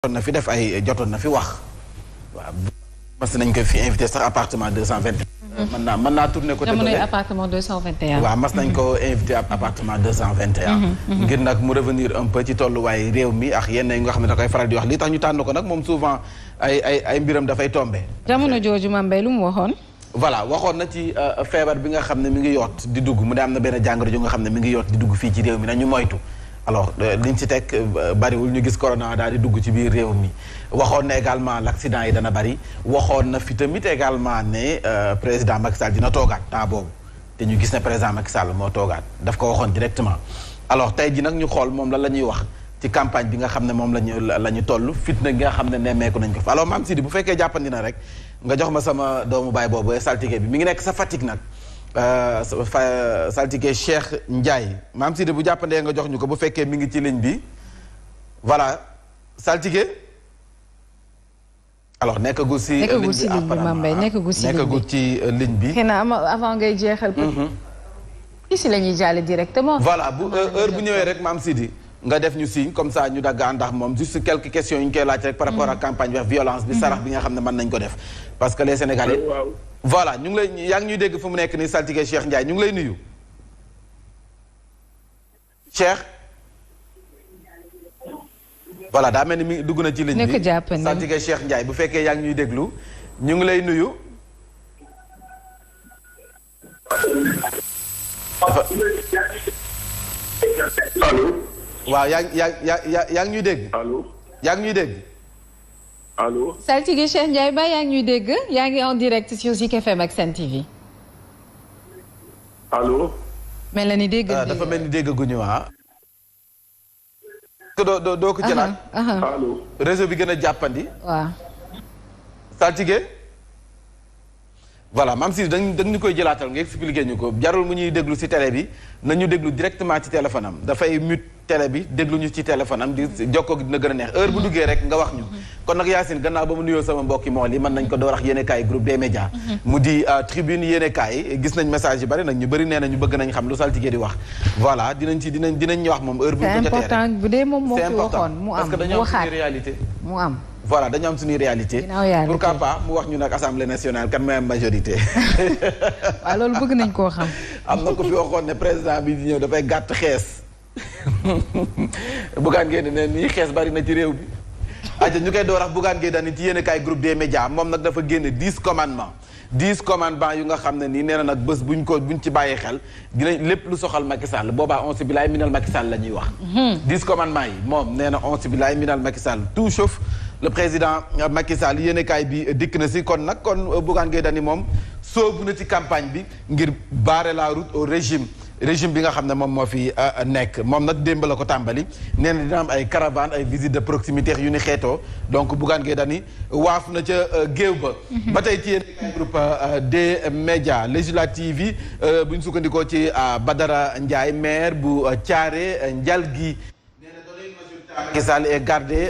jotoon na fi def ay jotoon na fi wax waaw mas nañ ko fi invité sax appartement 221. mën naa tourner côté jamonoy appartement 221. waaw mas nañ ko invité appartement 221. ngir nag mu revenir un peu ci tolluwaay réew mi ak yenn yi nga xam ne da koy faral di wax li tax ñu tànn ko nag moom souvent ay mbiram dafay tombé. jamono jooju Mame Mbaye lu mu waxoon. voilà waxoon na ci feebar bi nga xam ne mi ngi yoot di dugg mu ne am na benn jàngoro ju nga xam ne mi ngi yoot di dugg fii ci réew mi nañu moytu. alors liñ ci teg bariwul ñu gis corona daal di dugg ci biir réew mi waxoon na également l'accident yi dana bari waxoon na fi tamit également ne président Macky Sall dina toogaat temps boobu te ñu gis ne président Macky Sall moo toogaat daf ko waxoon directement. alors tey ji nag ñu xool moom lan la ñuy wax ci campagne bi nga xam ne moom la ñu toll fitna gi nga xam ne nemmeeku nañ ko fa alors Mame Sidi bu fekkee jàppandi na rek nga jox ma sama doomu baay boobu saltige bi mi ngi nekk sa Fatick nag. saltige Cheikh Ndiaye Mame Sidi bu jàppandee nga jox ñu ko bu fekkee mi ngi ci ligne bi voilà saltige alors nekkagul si ligne bi apparemment nekkagul ci ligne bi. xëy na avant ngay jeexal. si la ñuy jàlle directement. voilà bu heure bu ñëwee rek Mame Sidi nga def ñu signe comme ça ñu dagg ndax moom juste quelques questions yu ñu koy laaj rek par rapport ak campagne bi violence bi sarax bi nga xam ne mën nañ ko def parce que les Sénégalais. voilà ñu ngi lay yaa ngi ñuy dégg fu mu nekk nii saltige Cheikh Ndiaye ñu ngi lay nuyu Cheikh voilà daa mel ni mi dugg na ci ligne bi saltige Cheikh Ndiaye bu fekkee yaa ngi ñuy déglu ñu ngi lay nuyu allo. waaw yaa ngi ñuy dégg. allo. yaa ngi ñuy dégg. allo. saltige Cheikh Ndiaye ba yaa ngi ñuy dégg yaa ngi en direct sur Zik FM ak Sen TV. allo. mel na ni dégg dafa mel ni dégg guñu ah. doo ko jëlaat. allo. réseau bi gën a jàppandi. waaw. saltige. voilà Mame Sidi dañ ñu koy jëlaatal nga expliqué ñu ko jarul mu ñuy déglu ci télé bi nañu déglu directement ci téléphone am dafay mute télé bi déglu ñu ci téléphone am di jokkoo dina gën a neex heure bu duggee rek nga wax ñu. kon nag Yacine gannaaw ba mu nuyoo sama mbokki mool yi mën nañ ko door wax yéenekaay groupe des médias. mu di tribune yéenekaay gis nañ message yi bari nag ñu bëri nee na ñu bëgg nañ xam lu saltige di wax. voilà dinañ ñu wax moom heure bu ñu ko jotee rek c'est important bu dee moom moo fi waxoon mu am parce que dañoo am suñu réalité mu am. voilà dañu am suñuy réalité pourquoi pas mu wax ñu nag assemblée nationale kan mooy am majorité. waaw loolu bëgg nañ koo xam. am na ko fi waxoon ne président bi di ñëw dafay gàtt xees. Bougane Gueye Dany ne nii xees bari na ci réew bi. aja ñu koy door wax Bougane Gueye Dany ci yéenekaay groupe des médias moom nag dafa génne 10 commandements. 10 commandements yu nga xam ne nii nee na nag bés buñ ci bàyyi xel dinañ lépp lu soxal Macky Sall boobaa on bilaay minal Macky Sall la ñuy wax. 10 commandements yi moom nee na on bilaay minal Macky Sall tout sauf le président Macky Sall yéenekaay bi dikk na si kon Bougane Gueye Dany moom soobu na ci campagne bi ngir barrer la route au régime bi nga xam ne moom moo fi nekk moom nag démb la ko tàmbali nee na dina am ay caravane ay visite de proximité yu ni xeetoo donc Bougane Gueye Dany waaf na ca géew ba. ba tey ci yéen groupe des médias législative yi bu ñu sukkandikoo ci Badara Ndiaye maire bu Thiaré Ndialgui. nee na données majoritaires Macky Sall est gardé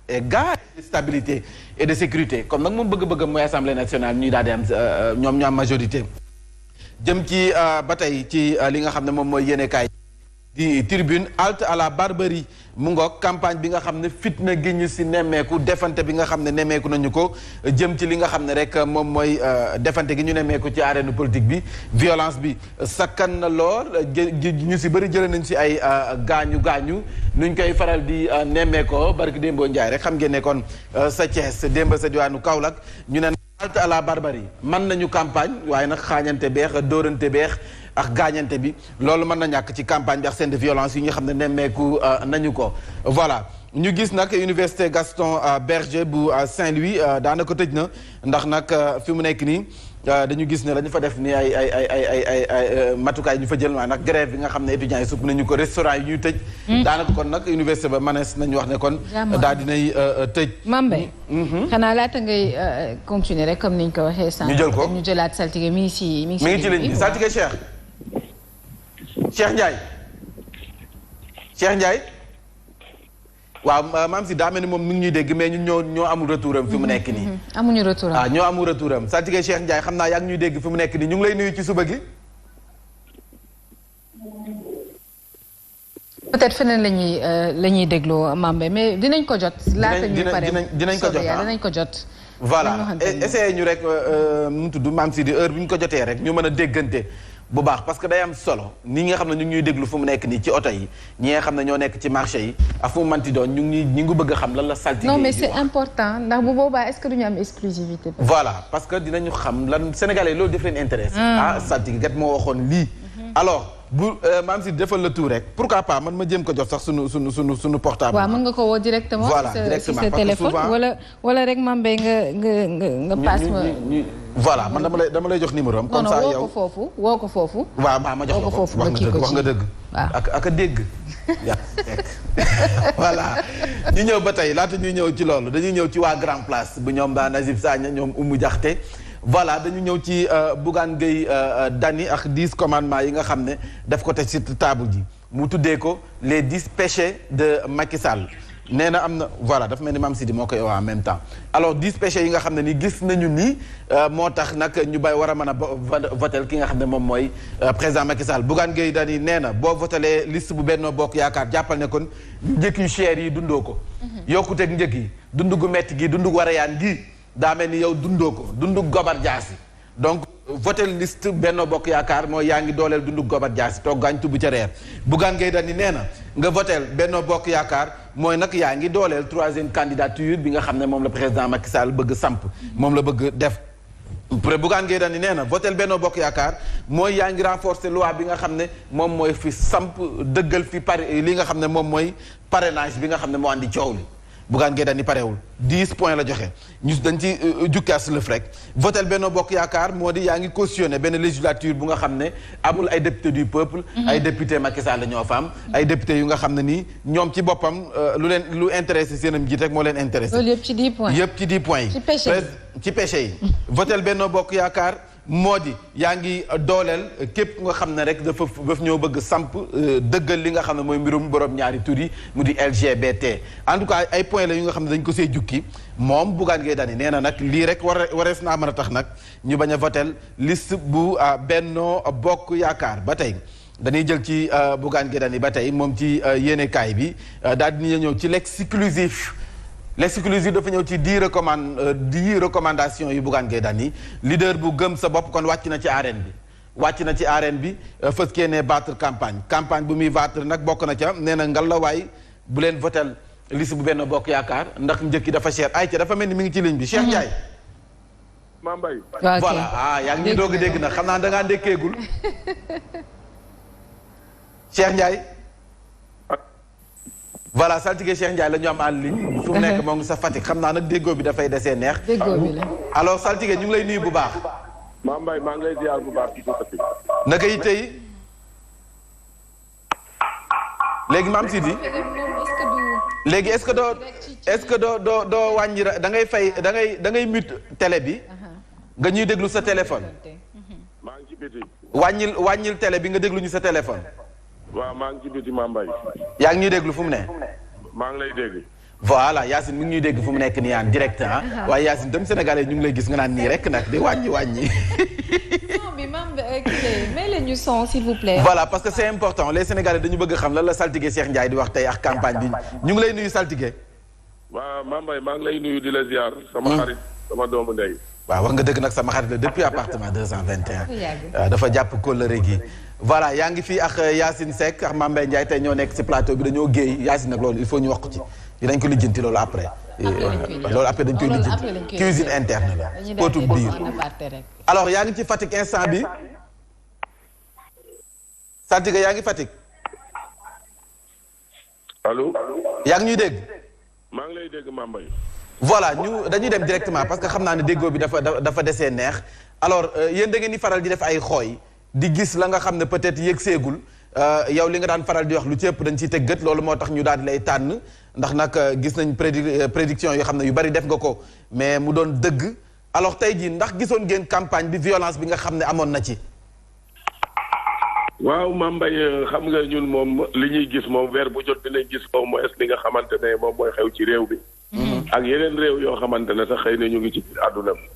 de stabilité et de sécurité comme nag moom bëgg-bëgg mooy assemblée nationale ñuy daal di am ñoom ñu am majorité. jëm ci ba tey ci li nga xam ne moom mooy yéenekaay di tribune halte à la barbarie mu ngoog campagne bi nga xam ne fitna gi ñu si nemmeeku defante bi nga xam ne nemmeeku nañu ko jëm ci li nga xam ne rek moom mooy defante gi ñu nemmeeku ci arène politique bi violence bi sakkan na lool ñu si bëri jëlee nañ si ay gaañu nuñ koy faral di nemmeekoo barki démboo Njaay rek xam ngeen ne kon sa Thiès démb sa diwaanu Kaolack ñu ne halte à la barbarie mën nañu campagne waaye nag xaañante beex dóorante beex ak gaañante bi loolu mën na ñàkk ci campagne bi ak scène de violence yi nga xam ne nemmeeku nañu ko voilà ñu gis nag université Gaston Berger bu Saint-Louis daanaka tëj na ndax nag fi mu nekk nii dañu gis ne dañu fa def ni ay matukaay ñu fa jël waaye nag grève bi nga xam ne étudiants yi supp nañu ko restaurant yi ñuy tëj daanaka kon nag université ba manees nañu wax ne kon daal dinay tëj Mame Mbaye xanaa laata ngay continuer rek comme niñ ko waxee sànq ñu jël ko ñu jëlaat saltige mi ngi ci ligne bi saltige Cheikh Ndiaye waaw Mame Sidi daa mel ni moom mi ngi ñuy dégg mais ñun ñoo amul retour am fi mu nekk nii. amuñu retour am ñoo amul retour am saltige Cheikh Ndiaye xam naa yaa ngi ñuy dégg fi mu nekk nii ñu ngi lay nuyu ci suba gi. peut-être feneen la ñuy déglu Mambé mais dinañ ko jot. laata ñuy pare dinañ ko jot dinañ ko jot. voilà essayé ñu rek mu tudd maam si di heure bi ñu ko jotee rek ñu mën a déggante bu baax parce que day am solo ni nga xam ne ñu ngi ñuy déglu fu mu nekk nii ci oto yi ñi nga xam ne ñoo nekk ci marché yi ak fu mu manti doon ñu ngi bëgg a xam lan la saltige non mais c'est important ndax bu boobaa est-ce que duñu am exclusivité. voilà parce que dinañu xam lan Sénégalais loolu daf leen intéressé. saltige gat moo waxoon lii. alors bu maam si defal le tour rek pourquoi pas man ma jéem ko jox sax sunu portable. waaw mën nga ko woo directement. voilà directement si sa téléphone wala rek Mambé nga passe ma. voilà man dama lay jox numéro am. comme ça yow woo ko foofu. waaw ma jox la ko wax nga dëgg. waaw ak a dégg. voilà ñu ñëw ba tey laata ñuy ñëw ci loolu dañuy ñëw ci waa Grand Place bu ñoom ba Nazib Sagna ñoom Oumou Diakhaté voilà dañu ñëw ci Bougane Gueye Dany ak 10 commandements yi nga xam ne daf ko teg ci table ji mu tuddee ko les 10 péchés de Macky Sall nee na am na voilà dafa mel ni Mame Sidi moo koy wax en même temps alors 10 péchés yi nga xam ne ni gis nañu ni moo tax nag ñu bay war a mën a votel ki nga xam ne moom mooy président Macky Sall Bougane Gueye Dany nee na boo votelee liste bu Benno Bokk Yaakaar jàppal ne kon njëkk yu cher yi dundoo ko yokkuteeg njëkk yi dund gu metti gi dund gu warayaan gi daa mel ni yow dundoo ko dundu gobar jaasi donc votel liste Benno Bokk Yaakaar mooy yaa ngi dooleel dundu gobar jaasi toog gaañ tubb ca reer Bougane Gueye Dany nee na nga votel Benno Bokk Yaakaar mooy nag yaa ngi dooleel 3e candidature bi nga xam ne moom la président Macky Sall bëgg samp moom la bëgg def après Bougane Gueye Dany nee na votel Benno Bokk Yaakaar mooy yaa ngi renforcer loi bi nga xam ne moom mooy fi samp dëggal fi li nga xam ne moom mooy parrainage bi nga xam ne moo andi coow li Bougane Gueye Dany parewul 10 points la joxe ñu dañ ci jukkaas lëf rek votel Benno Bokk Yaakaar moo di yaa ngi cautionné benn législature bu nga xam ne amul ay député du peuple ay député Macky Sall ñoo fa am ay député yu nga xam ne nii ñoom ci boppam lu intéressé seenam jiit rek moo leen intéressé loolu yëpp ci 10 points yëpp ci 10 points yi ci péché yi votel Benno Bokk Yaakaar moo di yaa ngi dooleel képp nga xam ne rek dafa ñoo bëgg samp dëggal li nga xam ne mooy mbirum borom ñaari tur yi mu di LGBT en tout cas ay points la yu nga xam ne dañ ko see jukki moom Bougane Gueye Dany nee na nag lii rek warees naa mën a tax nag ñu bañ a votel liste bu Benno Bokk Yaakaar ba tey dañuy jël ci Bougane Gueye Dany ba tey moom ci yéenekaay bi daal di ñëw ci l'exclusif dafa ñëw ci 10 recommandations yu Bougane Gueye Dany leader bu gëm sa bopp kon wàcc na ci arène bi fës kee ne battre campagne bu muy battre nag bokk na ca nee na ngalawaay bu leen votel liste bu Benno Bokk Yaakaar ndax njëkki dafa cher ay ca dafa mel ni mi ngi ci ligne bi Cheikh Ndiaye Mambay voilà yaa ngi ñuy doog a dégg nag xam naa da ngaa ndékkeegul Cheikh Ndiaye voilà saltige Cheikh Ndiaye la ñu am en ligne fu mu nekk moo ngi sa Fatick xam naa nag déggoo bi dafay desee neex déggoo bi la alors saltige ñu ngi lay nuyu bu baax Mambay maa ngi lay ziar bu baax ci Fatick naka yi tey léegi Mame Sidi léegi est-ce que doo wàññi da ngay fay da ngay mute télé bi nga ñuy déglu sa téléphone maa ngi ci biti wàññil télé bi nga déglu ñu sa téléphone waaw maa ngi ci biti Mambay yaa ngi ñuy déglu fu mu ne maa ngi lay dégg voilà Yacine mi ngi ñuy dégg fu mu nekk nii en direct waaye Yacine tam sénégalais ñu ngi lay gis nga naan nii rek nag di wàññi non mais mais leen ñu son s'il vous plaît voilà parce que c'est important les sénégalais dañu bëgg xam lan la saltige Cheikh Ndiaye di wax tey ak campagne bi ñu ngi lay nuyu saltige waaw Mambay maa ngi lay nuyu di la ziar sama xarit sama doomu ndey waaw wax nga dëgg nag sama xarit la depuis appartement 221 dafa jàpp kóllëre gi voilà yaa ngi fii ak Yacine Seck ak Mame Mbaye Ndiaye tey ñoo nekk ci plateau bi dañoo géey Yacine nag loolu il faut ñu wax ko ci dinañ ko lijjanti loolu après loolu après dañ koy lijjanti cuisine interne la potum biir alors yaa ngi ci Fatick instant bi Santiga yaa ngi Fatick allo yaa ngi ñuy dégg maa ngi lay dégg Mambay voilà dañuy dem directement parce que xam naa ne déggoo bi dafa desee neex alors yéen da ngeen di faral di def ay xooy di gis la nga xam ne peut-être yëg seegul yow li nga daan faral di wax lu ci ëpp dañ ciy teg gët loolu moo tax ñu daal di lay tànn ndax nag gis nañ prédiction yoo xam ne yu bari def nga ko mais mu doon dëgg alors tey jii ndax gisoon ngeen campagne bi violence bi nga xam ne amoon na ci. waaw Mambay xam nga ñun moom li ñuy gis moom weer bu jot dinañ gis au moins li nga xamante ne moom mooy xew ci réew bi. ak yeneen réew yoo xamante ne sax xëy na ñu ngi ci àdduna bi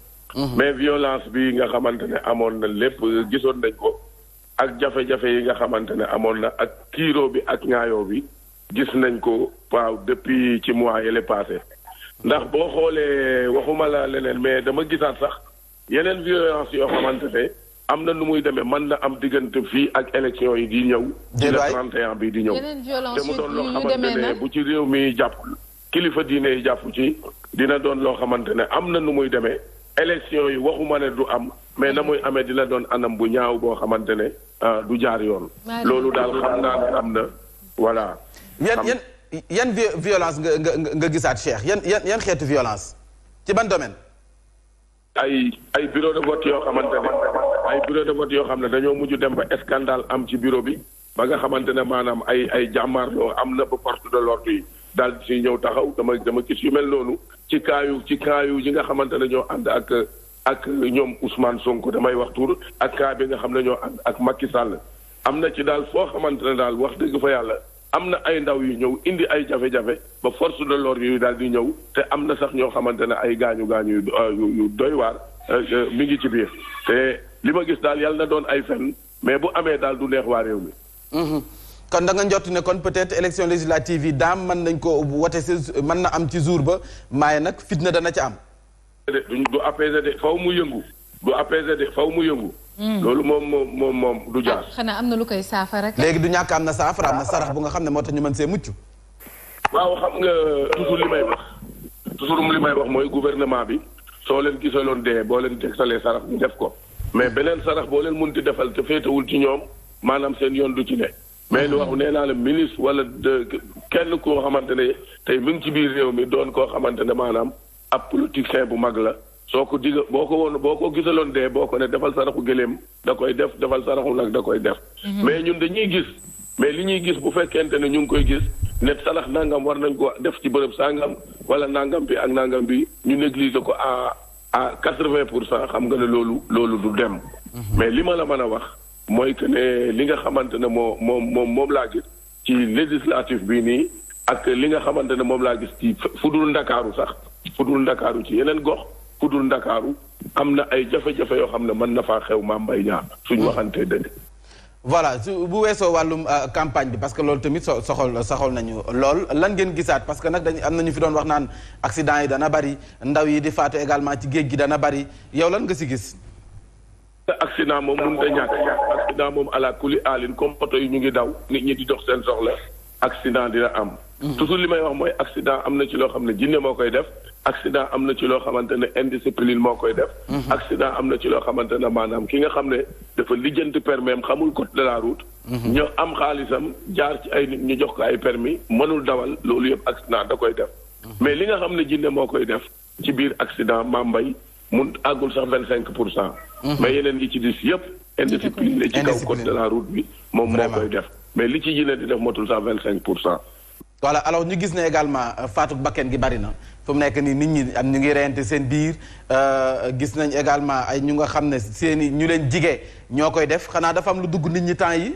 mais violence bi nga xamante ne amoon na lépp gisoon nañ ko ak jafe-jafe yi nga xamante ne amoon na ak kiiroo bi ak ñaayoo bi gis nañ ko waaw depuis ci mois yële passé ndax boo xoolee waxuma la leneen mais dama gisaat sax yeneen violence yoo xamante ne am na nu muy demee mën na am diggante fii ak élection yi di ñëw. ci le 31 bi di ñëw. te mu doon loo xamante ne bu ci réew mi jàpp kilifa diine yi jàpp ci dina doon loo xamante ne am na nu muy demee élection yi waxuma ne du am mais na muy amee dina doon anam bu ñaaw boo xamante ne du jaar yoon. loolu daal xam naa ne am na voilà. yan violence nga gisaat Cheikh yan xeetu violence ci ban domaine. ay bureau de vote yoo xamante ne ay bureau de vote yoo xam ne dañoo mujj dem ba scandale am ci bureau bi ba nga xamante ne maanaam ay jàmmaarloo am na ba force de l'ordre yi daal di si ñëw taxaw dama gis yu mel noonu ci kaayu yi nga xamante ne ñoo ànd ak ñoom Ousmane Sonko damay wax tur ak kaa bi nga xam ne ñoo ànd ak Macky Sall am na ci daal foo xamante ne daal wax dëgg fa yàlla am na ay ndaw yu ñëw indi ay jafe-jafe ba force de l'ordre yu daal di ñëw te am na sax ñoo xamante ne ay gaañu yu doy waar mi ngi ci biir te li ma gis daal yàlla na doon ay fen mais bu amee daal du neex waa réew mi. kon da nga njott ne kon peut-être élection législative yi daam mën nañ ko wote si mën na am ci jour ba maaye nag fitna dana ci am. du apaiser de faw mu yëngu du apaiser de faw mu yëngu. loolu moom du jaar. xanaa am na lu koy saafara. léegi du ñàkk am na saafara am na sarax bu nga xam ne moo tax ñu mën see mucc. waaw xam nga toujours li may wax mooy gouvernement bi soo leen gisaloon dee boo leen tegsalee sarax ñu def ko mais beneen sarax boo leen munti defal te féetewul ci ñoom maanaam seen yoon du ci ne. mais lu wax nee naa la ministre wala kenn koo xamante ne tey mi ngi ci biir réew mi doon koo xamante ne maanaam ab politicien bu mag la. soo ko boo ko gisaloon dee boo ko ne defal saraxu gëléem da koy def defal saraxu nag da koy def. mais ñun dañuy gis mais li ñuy gis bu fekkente ne ñu ngi koy gis ne sarax nangam war nañ ko def ci bërëb sangam wala nangam bi ak nangam bi ñu négliger ko à 80% xam nga ne loolu du dem. mais li ma la mën a wax mooy que ne li nga xamante ne moom laa gis ci législatif bii nii ak li nga xamante ne moom laa gis ci fudul Ndakaaru sax fudul Ndakaaru ci yeneen gox. fudul Ndakaaru am na ay jafe-jafe yoo xam ne mën na faa xew Mame Mbaye Niang suñu waxantee dëgg. voilà bu weesoo wàllum campagne bi parce que loolu tamit soxol nañu lool lan ngeen gisaat parce que nag am na ñu fi doon wax naan accident yi dana bari ndaw yi di faatu également ci géej gi dana bari yow lan nga si gis. accident moom mënut a ñàkk accident moom ala kuli alin comme oto yi ñu ngi daw nit ñi di dox seen soxla accident dina am. toujours li may wax mooy accident am na ci loo xam ne jinne moo koy def. accident am na ci loo xamante ne indiscipline moo koy def. accident am na ci loo xamante ne maanaam ki nga xam ne dafa lijjanti permis am xamul code de la route. ñoo am xaalisam jaar ci ay nit ñu jox ko ay permis mënul dawal loolu yëpp accident da koy def. mais li nga xam ne jinne moo koy def ci biir accident Mame Mbaye mun àggul sax 25%. mais yeneen yi ci dis yëpp. indiscipline la ci kaw code de la route bi moom moo koy def mais li ci jinne di def motul sax 25%. voilà alors ñu gis ne également faatu bakken gi bari na fu mu nekk nii nit ñi am ñu ngi reyante seen biir gis nañ également ay ñu nga xam ne seeni ñu leen jigee ñoo koy def xanaa dafa am lu dugg nit ñi temps yi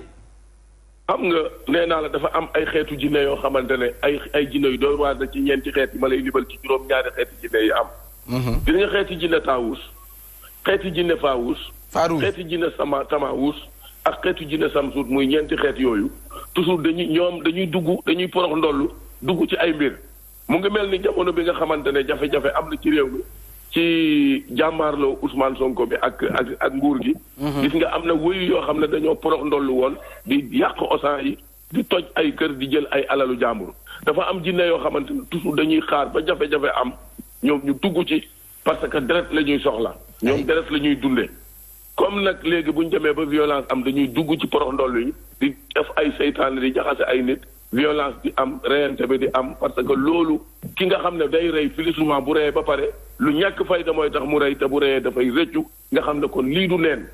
xam nga nee naa la dafa am ay xeetu jinne yoo xamante ne ay jinne yu doy waar na ci ñeenti xeet yi ma lay libal ci juróom-ñaari xeeti jinne yi am. gis nga xeeti jinne taawus xeeti jinne faawus. xeeti jinne tamaawus ak xeetu jinne samsuut muy ñeenti xeet yooyu. toujours dañuy porox ndollu dugg ci ay mbir mu ngi mel ni jamono bi nga xamante ne jafe-jafe am na ci réew mi ci jàmmaarloo Ousmane Sonko bi ak nguur gi. gis nga am na wëyu yoo xam ne dañoo porox ndollu woon di yàq osan yi di toj ay kër di jël ay alalu jàmbur dafa am jinne yoo xamante ne toujours dañuy xaar ba jafe-jafe am ñoom ñu dugg ci parce que deret la ñuy soxla ñoom deret la ñuy dundee. comme nag léegi bu ñu demee ba violence am dañuy dugg ci porox ndoll yi di def ay seytaane di jaxase ay nit violence di am reyante bi di am parce que loolu ki nga xam ne day rey plus souvent bu reyee ba pare lu ñàkk fayda mooy tax mu rey te bu reyee dafay rëccu nga xam ne kon lii du neen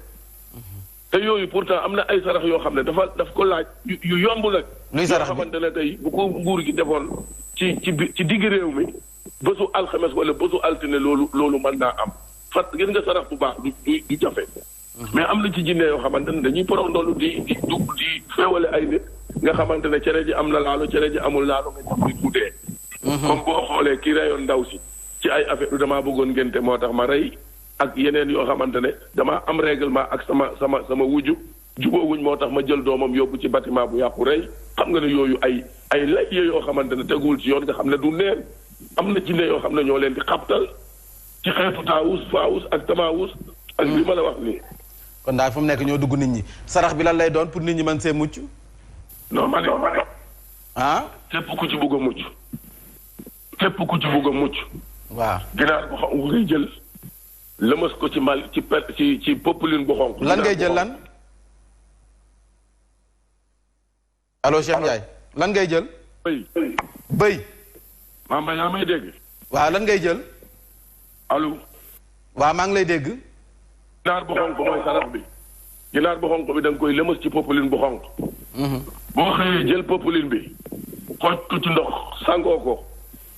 te yooyu pourtant am na ay sarax yoo xam ne daf ko laaj yu yomb nag. luy sarax bi yoo xamante ne tey bu ko nguur gi defoon ci digg réew mi bésu alxames wala bésu altine loolu mën naa am fat gis nga sarax bu baax du jafe. mais am na ci jinne yoo xamante ne dañuy porox ndoolu di feewale ay nit nga xamante ne cere ji am na laalo cere ji amul laalo nga jox nit mu dee. comme boo xoolee ki reyoon ndaw si ci ay affaire damaa bëggoon ngénte moo tax ma rey ak yeneen yoo xamante ne damaa am règlement ak sama wujju jubóowuñ moo tax ma jël doomam yóbbu ci bâtiment bu yàqu rey xam nga ne yooyu ay lay yoo xamante ne teguwul ci yoon nga xam ne du neen am na jinne yoo xam ne ñoo leen di xabtal ci xeetu taawus faawus ak tamaawus ak li ma la wax nii. kon daal fu mu nekk ñoo dugg nit ñi sarax bi lan lay doon pour nit ñi mën see mucc. non ma ne. ah. képp ku ci bugg a mucc. képp ku ci bugg a mucc. waaw ginaar bu xonq ngay jël. lëmas ko ci mal ci popeline bu xonq. lan ngay jël lan. allo Cheikh Ndiaye lan ngay jël. bëy. Mamba yaa may dégg. waaw lan ngay jël. allo. waaw maa ngi lay dégg. ginaar bu xonq mooy sarax bi. ginaar bu xonq bi da nga koy lëmas ci popeline bu xonq. boo xëyee jël popeline bi. xooj ko ci ndox sangoo ko.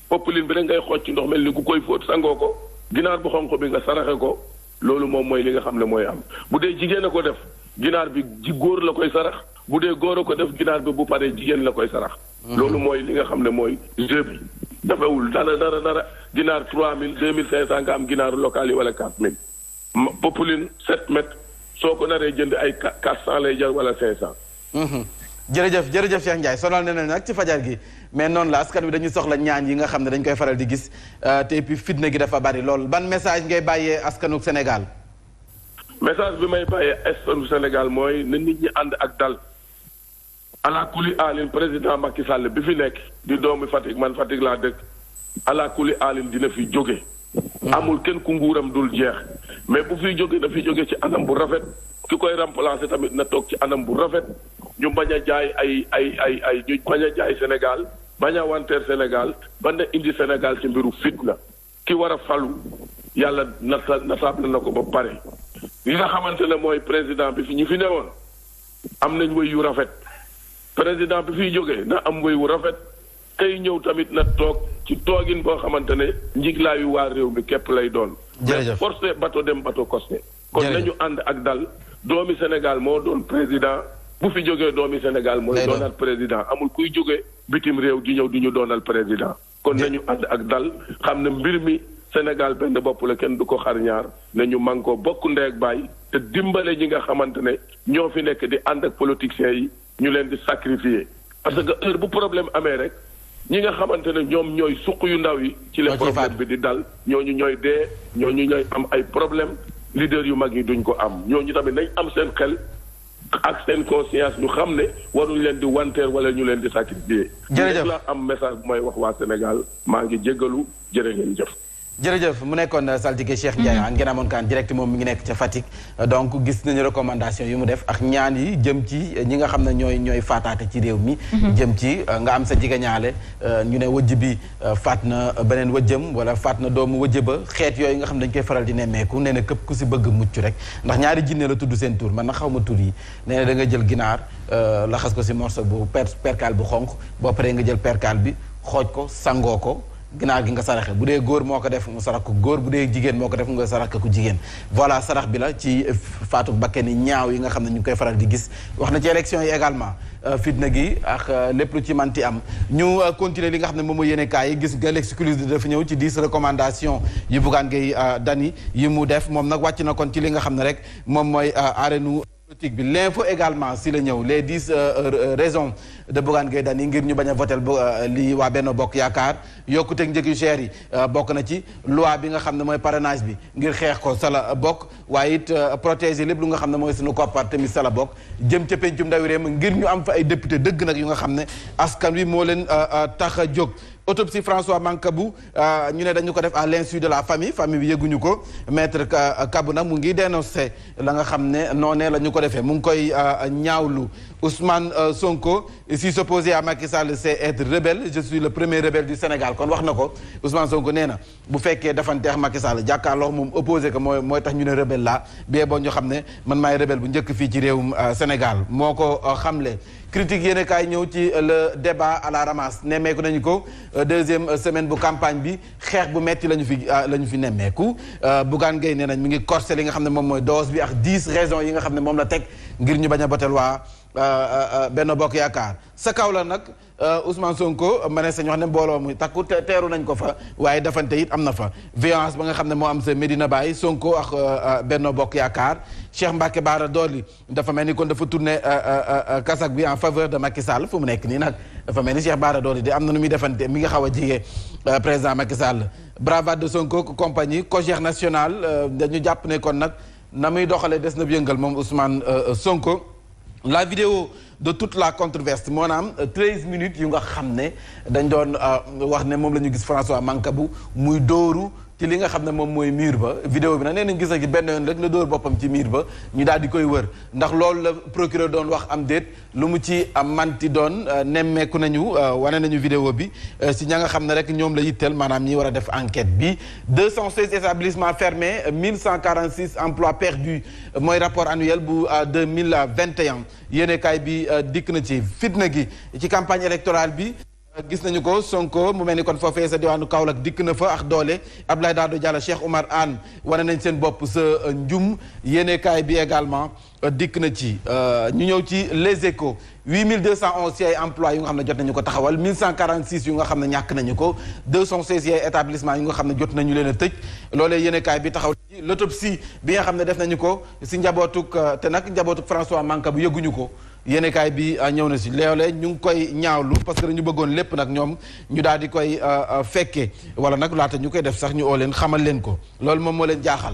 popeline bi da ngay xooj ci ndox mel ni ku koy fóot sangoo ko. ginaar bu xonq bi nga saraxe ko. loolu moom mooy li nga xam ne mooy am bu dee jigéen a ko def ginaar bi ji góor la koy sarax bu dee góor a ko def ginaar bi bu paree jigéen la koy sarax. loolu mooy li nga xam ne mooy jeu bi. dafawul dara ginaar 3000 2500 nga am ginaaru local yi wala 4000. popeline 7 mètres soo ko naree jënd ay 400 lay jar wala 500. jërëjëf Cheikh Ndiaye sonal na nag ci fajar gi mais noonu la askan wi dañu soxla ñaan yi nga xam ne dañ koy faral di gis te puis fitna gi dafa bari lool ban message ngay bàyyee askanu Sénégal. message bi may bàyyee askanu Sénégal mooy na nit ñi ànd ak dal. ala kuli alin président Macky Sall bi fi nekk di doomi Fatick man Fatick laa dëkk ala kuli alin dina fi jóge. amul kenn ku nguuram dul jeex mais bu fiy jóge na fi jóge ci anam bu rafet ki koy remplacer tamit na toog ci anam bu rafet. ñu bañ a jaay ñu bañ a jaay Sénégal bañ a wanteer Sénégal ba na indi Sénégal ci mbiru fitna ki war a falu yàlla natable na ko ba pare. li nga xamante ne mooy président bi fi ñu fi newoon am nañ wéy yu rafet président bi fiy jógee na am wéy wu rafet tey ñëw tamit na toog ci toogin boo xamante ne njiglaayu waa réew mi képp lay doon. jërëjëf forcé bateau dem bateau costé. kon nañu ànd ak dal doomi Sénégal moo doon président. bu fi jógee doomi Sénégal mooy doonal président amul kuy jóge bitim réew di ñëw di ñu doonal président kon nañu ànd ak dal xam ne mbir mi Sénégal benn bopp la kenn du ko xar ñaar nañu man ko bokk ndey ak baay te dimbale ñi nga xamante ne ñoo fi nekk di ànd ak politiciens yi ñu leen di sacrifier parce que heure bu problème amee rek ñi nga xamante ne ñoom ñooy suq yu ndaw yi ci la problème bi di dal ñooñu ñooy dee ñooñu ñooy am ay problème leader yu mag yi duñ ko am ñooñu tamit nañ am seen xel ak seen conscience ñu xam ne waruñ leen di wanteer wala ñu leen di sacrifier. jërëjëf la am message bu may wax waa Sénégal maa ngi jéggalu jërë ngeen jëf. jërëjëf mu nekkoon saltige Cheikh Ndiaye ngeen amoon kaan direct moom mi ngi nekk ca Fatick donc gis nañu recommandation yu mu def ak ñaan yi jëm ci ñi nga xam ne ñooy faataate ci réew mi jëm ci nga am sa jigañaale ñu ne wëjj bi faat na beneen wëjjëm wala faat na doomu wëjj ba xeet yooyu nga xam ne dañ koy faral di nemmeeku nee na képp ku si bëgg mucc rek ndax ñaari jinne la tudd seen tur man na xaw ma tur yi nee na da nga jël ginaar laxas ko si morceau bu perkaal bu xonq boo paree nga jël perkaal bi xooj ko sangoo ko ginaar gi nga saraxe bu dee góor moo ko def mu sarax ko góor bu dee jigéen moo ko def nga sarax ko jigéen voilà sarax bi la ci faatu bakkani ñaaw yi nga xam ne ñu ngi koy faral di gis wax na ci élection yi également fitna gi ak lépp lu ci manti am ñu continuer li nga xam ne moom mooy yéene kaay yi gis nga l'exclusif dafa ñëw ci 10 recommandations yu Bougane Gueye Dany yi mu def moom nag wàcc na kon ci li nga xam ne rek moom mooy arène politique bi l'info également si la ñëw les 10 raisons de Bougane Gueye Dany ngir ñu bañ a votel li waa Benno Bokk Yaakaar yokkuteeg njëg yu cher yi bokk na ci loi bi nga xam ne mooy parrainage bi ngir xeex ko sala bokk waaye it protéger lépp lu nga xam ne mooy suñu koppar tamit sala bokk jëm ca pencum ndawi réew mi ngir ñu am fa ay député dëgg nag yu nga xam ne askan wi moo leen tax a jóg autopsie François Mancabou ñu ne dañu ko def à l'insu de la famille bi yëguñu ko maître Kabou nag mu ngi dénoncé la nga xam ne noonee la ñu ko defee mu ngi koy ñaawlu Ousmane Sonko si s'opposer à Macky Sall c'est être rebelle je suis le premier rebelle du Sénégal kon wax na ko Ousmane Sonko nee na bu fekkee dafanteex Macky Sall jàkkaarloo moom opposé que mooy tax ñu ne rebelle la bee boo ñu xam ne man maay rebelle bu njëkk fii ci réewum Sénégal moo ko xamle critique yéen kaay ñëw ci le débat à la ramasse nemmeeku nañu ko deuxième semaine bu campagne bi xeex bu metti la ñu fi nemmeeku Bougane Gueye nee nañ mi ngi corsé li nga xam ne moom mooy dose bi ak 10 raisons yi nga xam ne moom la teg ngir ñu bañ a botel waa Benno Bokk Yaakaar sa kaw la nag Ousmane Sonko ma ne sañ wax ne mbooloo muy takku teeru nañ ko fa waaye defante it am na fa violence ba nga xam ne moo am sa Medina Baye Sonko ak Benno Bokk Yaakaar Cheikh Mbacké Bara Dolly dafa mel ni kon dafa tourné kasak bi en faveur de Macky Sall fu mu nekk nii nag dafa mel ni Cheikh Bara Dolly de am na nu muy defante mi nga xaw a jege président Macky Sall bravade de Sonko compagnie Cogère national dañu jàpp ne kon nag na muy doxalee des na yëngal moom Ousmane Sonko. La vidéo de toute la controverse maanaam 13 minutes yu nga xam ne dañ doon wax ne moom la ñu gis François Mancabou muy dóoru ci li nga xam ne moom mooy mur ba vidéo bi nag nee nañ gis ak benn yoon rek la dóor boppam ci mur ba ñu daal di koy wër ndax loolu la procureur doon wax am déet lu mu ci manti doon nemmeeku nañu wane nañu vidéo bi si ña nga xam ne rek ñoom la yitteel maanaam ñi war a def enquête bi 216 établissements fermés 1146 emplois perdus mooy rapport annuel bu 2021 yéenekaay bi dikk na ci fitna gi ci campagne électorale bi gis nañu ko Sonko mu mel ni kon foofee sa diwaanu Kaolack dikk na fa ak doole Abdoulaye Daouda Diallo Cheikh Oumar Anne wane nañ seen bopp sa njum yéenekaay bi également dikk na ci ñu ñëw ci Les Échos 8211 ci ay emploi yu nga xam ne jot nañu ko taxawal 1146 yu nga xam ne ñàkk nañu ko 216 ay établissement yu nga xam ne jot nañu leen a tëj loolee yéenekaay bi taxaw ci l'autopsie bi nga xam ne def nañu ko si njabootuk te nag njabootuk François Mancabou yëguñu ko yéenekaay bi ñëw na si léeg-léeg ñu ngi koy ñaawlu parce que dañu bëggoon lépp nag ñoom ñu daal di koy fekkee wala nag laata ñu koy def sax ñu oo leen xamal leen ko loolu moom moo leen jaaxal.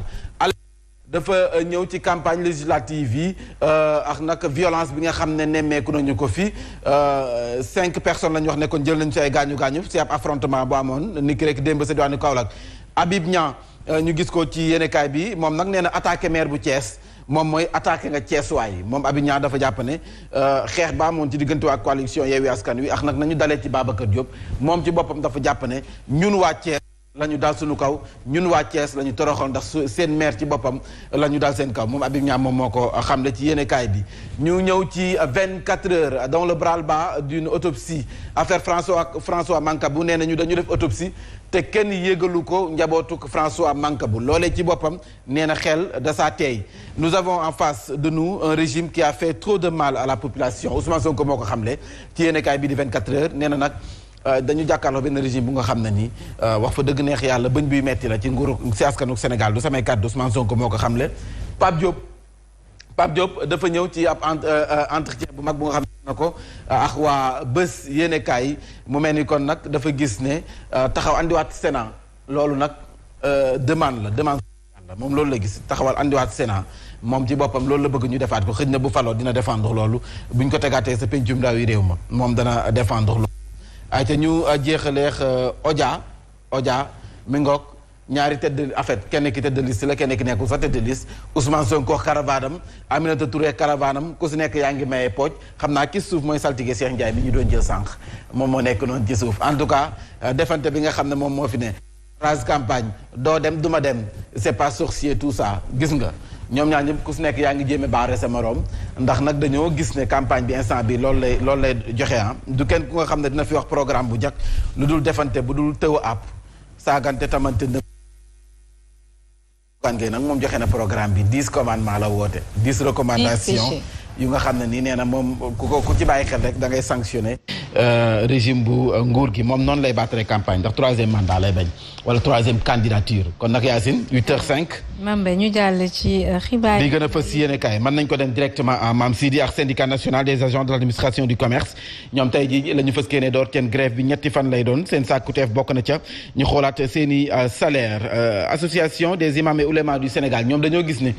dafa ñëw ci campagne législative yi ak nag violence bi nga xam ne nemmeeku nañu ko fi 5 personnes la ñu wax ne kon jël nañu ci ay gaañu si ab affrontement bu amoon ni ki rek démb sa diwaanu Kaolack Habib Niang ñu gis ko ci yéenekaay bi moom nag nee na attaqué maire bu Thiès. moom mooy attaqué nga Ceesuwaay moom Habib Niang dafa jàpp ne xeex ba amoon ci diggante waa coalition Yewwi Askan Wi ak nag nañu dalee ci Babacar Diop moom ci boppam dafa jàpp ne ñun waa Thiès la ñu daal suñu kaw ñun waa Thiès la ñu toroxal ndax seen maire ci boppam la ñu daal seen kaw moom Habib Niang moom moo ko xamle ci yéenekaay bi ñu ñëw ci 24 heures dans le branle-bas d'une autopsie affaire François Mancabou nee nañu dañu def autopsie te kenn yégalu ko njabootuk François Mancabou loolee ci boppam nee na xel da saa teey nous avons en face de nous un régime qui a fait trop de mal à la population Ousmane Sonko moo ko xamle ci yéenekaay bi di 24 heures nee na nag dañu jàkkaarloo benn régime bu nga xam ne nii wax fa dëgg neex yàlla bëñ buy metti la ci nguuru si askanu Sénégal du samay kàddu Ousmane Sonko moo ko xamle Pape Diop dafa ñëw ci ab entretien bu mag bu nga xam ne na ko ak waa bés yéenekaay yi mu mel ni kon nag dafa gis ne taxaw andiwaat Sénat loolu nag demande la moom loolu la gis taxawal andiwaat Sénat moom ci boppam loolu la bëgg ñu defaat ko xëj na bu faloo dina défendre loolu bu ñu ko tegaatee sa pencum ndaw yi réew ma moom dana défendre loolu ay te ñu jeexaleex Odia mi ngoog ñaari tête de en fait kenn ki tête de liste la kenn ki nekkul sa tête de liste Ousmane Sonko caravanam Aminata Touré caravanam ku si nekk yaa ngi maye pooj xam naa ki suuf mooy saltige Cheikh Ndiaye mi ñu doon jël sànq moom moo nekk noonu ci suuf en tout cas defante bi nga xam ne moom moo fi ne phrase campagne doo dem duma dem c'est pas sorcier tout ça gis nga ñoom ñaar ñëpp ku si nekk yaa ngi jéeme baare sa morom ndax nag dañoo gis ne campagne bi instant bi loolu lay joxe du kenn ku nga xam ne dina fi wax programme bu njëkk lu dul defante bu dul tëw a àpp saagante tamante në kan nag moom joxe na programme bi 10 commandements la woote 10 recommandations yu nga xam ne nii nee na moom ku ci bàyyi xel rek da ngay sanctionner régime bu nguur gi moom noonu lay battre campagne ndax 3e mandat lay bañ wala 3e candidature kon nag Yacine 8h05. Mame ñu jàll ci xibaar yi. li gën a fës yéene kaay mën nañ ko dem directement à Mame Sidi ak syndicat national des agents de l'administration du commerce ñoom tey jii la ñu fës kee ne door seen grève bi ñetti fan lay doon seen sàkkuteef bokk na ca ñu xoolaat seen i salaire association des imams et oulémas du Sénégal ñoom dañoo gis ne